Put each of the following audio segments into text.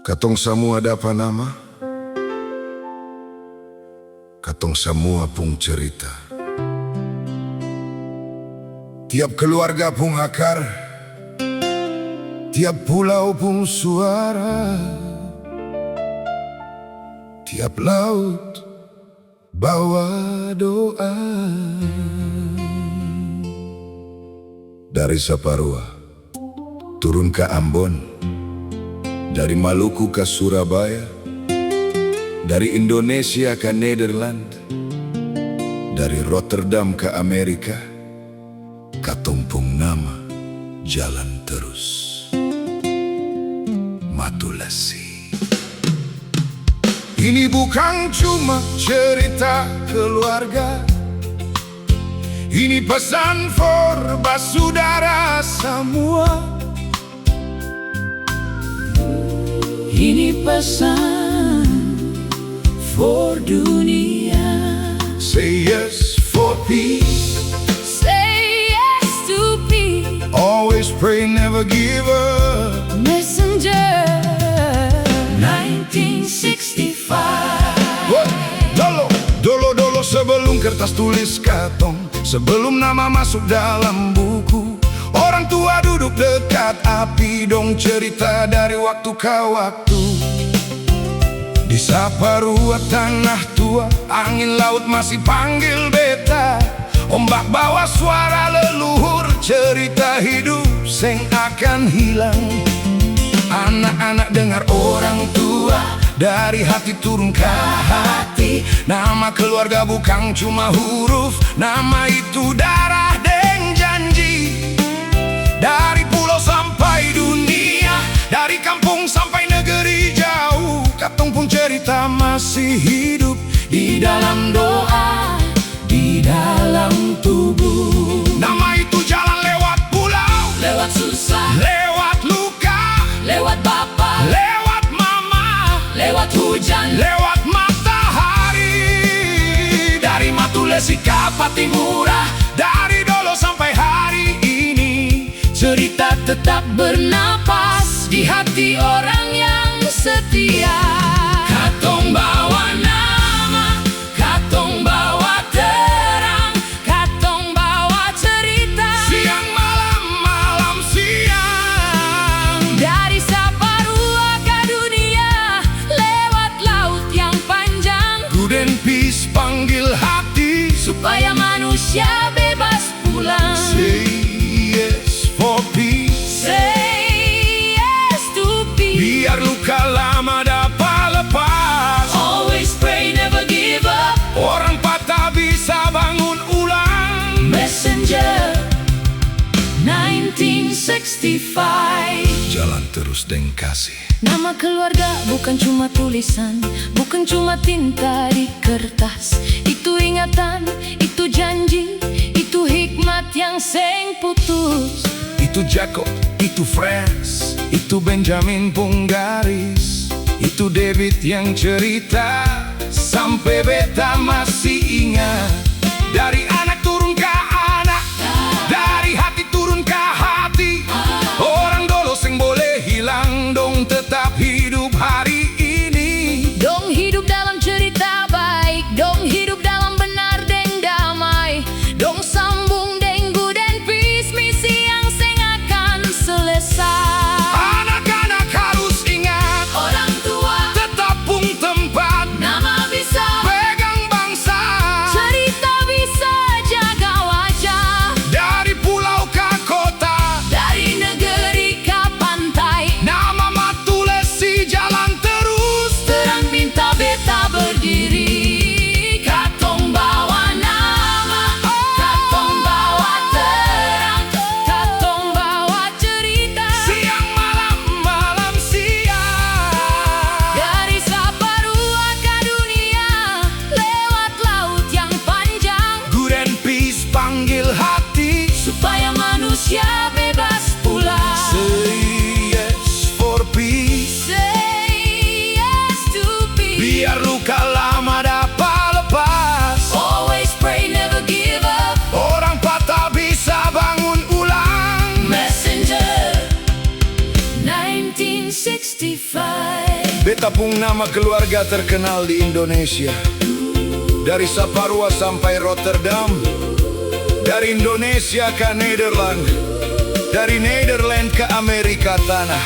Katong semua dapat nama, katong semua pung cerita. Tiap keluarga pung akar, tiap pulau pung suara, tiap laut bawa doa. Dari Saparua turun ke Ambon, dari Maluku ke Surabaya, dari Indonesia ke Nederland, dari Rotterdam ke Amerika, katong pung nama jalan terus. Matulasi. Ini bukan cuma cerita keluarga, ini pesan for basudara semua. Ini pesan for dunia. Say yes for peace, Say yes to peace. always pray, never give up. Messenger 1965. What? Dolo sebelum kertas tulis katong, sebelum nama masuk dalam buku, orang tua duduk dekat api dong cerita dari waktu ke waktu. Di Saparua tanah tua, angin laut masih panggil beta, ombak bawa suara leluhur, cerita hidup seng akan hilang. Anak-anak dengar orang tua, dari hati turun ke hati. Nama keluarga bukan cuma huruf, nama itu darah dan janji. Dari pulau sampai dunia, dari kampung sampai negeri jauh, katong pun cerita masih hidup di dalam doa, di dalam tubuh. Nama itu jalan lewat pulau, Lewat susah, lewat luka, lewat bapak, lewat mama, lewat hujan, lewat matahari. Dari Matulasi ke Patimura, dari dulu sampai hari ini, cerita tetap bernapas di hati orang yang setia. Katong bawa nama, katong bawa terang, katong bawa cerita. siang malam, malam siang. Dari Saparua ke dunia, lewat laut yang panjang, Good and peace panggil hati, supaya manusia bebas pulang. say yes for peace. Say yes to peace. Biar luka lama dapat lepas, Always pray, never give up. orang patah bisa bangun ulang. Messenger 1965. Jalan terus deng kasih. Nama keluarga bukan cuma tulisan, bukan cuma tinta di kertas. Itu ingatan, itu janji, itu hikmat yang seng putus. Itu Jacob, itu Franz, itu Benjamin Punggaris, itu David yang cerita sampai beta masih ingat. Dari anak turun ke anak, dari hati turun ke hati, orang dolo seng boleh hilang dong tetap hidup hari ini. Dong hidup dalam cerita baik, dong hidup dalam benar dan damai, dong sambung dengan good and peace, misi yang seng akan selesai. Anak-anak harus ingat, Orang tua, tetap pung tempat, nama bisa, pegang bangsa. cerita bisa 1965. Beta pun nama keluarga terkenal di Indonesia, dari Saparua sampai Rotterdam, dari Indonesia ke Nederland, dari Nederland ke Amerika tanah,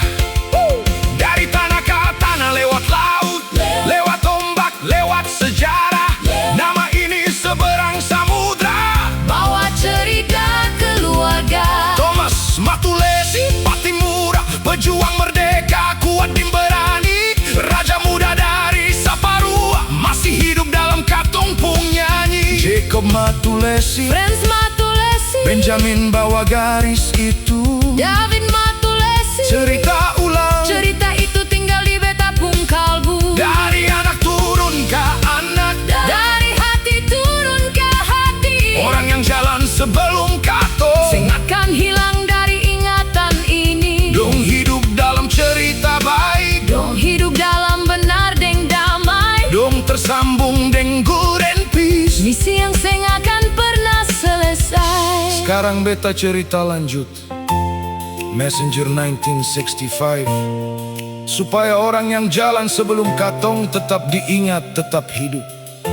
dari tanah ke tanah, lewat laut, lewat ombak, lewat sejarah. Nama ini seberang samudra, Bawa cerita keluarga. Thomas Matulesi Patimura, pejuang merdeka, kuat dan berani, raja muda dari Saparua, masih hidup dalam katong pung nyanyi. Jacob Matulesi, Franz Matulesi, Benjamin bawa garis itu, David Matulesi. cerita ulang Cerita itu tinggal di beta pung kalbu. dari anak turun ke anak, Dari hati turun ke hati. orang yang jalan sebelum katong, Sing akan hilang dari ingatan ini. dong hidup dalam cerita baik, Dong hidup dalam benar deng damai. dong tersambung dengan good and peace. Misi yang seng akan pernah selesai. Sekarang beta cerita lanjut Messenger 1965, supaya orang yang jalan sebelum katong tetap diingat, tetap hidup.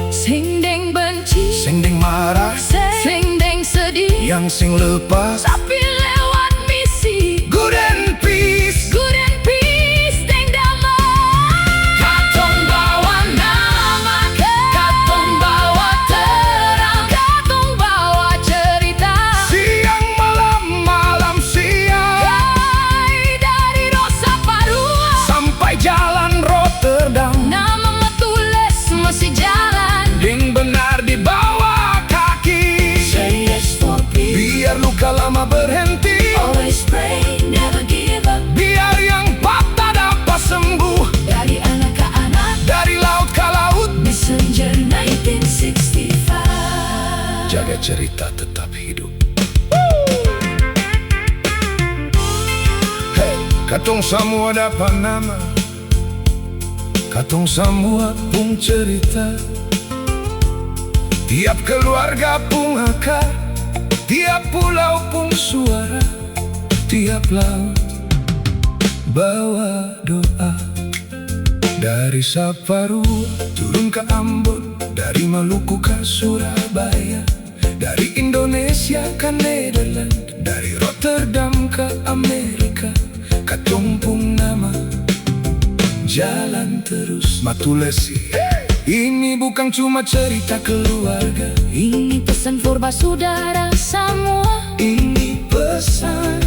Sing deng benci, Sing deng marah, sing deng sedih, yang sing lepas, tapi lewat misi good and peace. good and peace deng damai. Katong bawa nama, katong bawa terang, katong bawa cerita. Siang malam, malam siang, Hai dari Rosa Parua, sampai jalan Rotterdam, nama Matules masih jalan. ding benar di bawah kaki. Say yes for peace, Biar luka lama berhenti, always pray, never give up. biar yang patah dapat sembuh, Dari anak ke anak, dari laut ke laut. Messenger 1965. Jaga cerita tetap hidup. Hey, katong semua dapat nama, katong semua pun cerita. Tiap keluarga pun akar, tiap pulau pun suara, tiap laut bawa doa. Dari Saparua turun ke Ambon, dari Maluku ke Surabaya, dari Indonesia ke Nederland, dari Rotterdam ke Amerika, katong pung nama jalan terus. Matulesi, ini bukan cuma cerita keluarga, Ini pesan purba saudara semua. ini pesan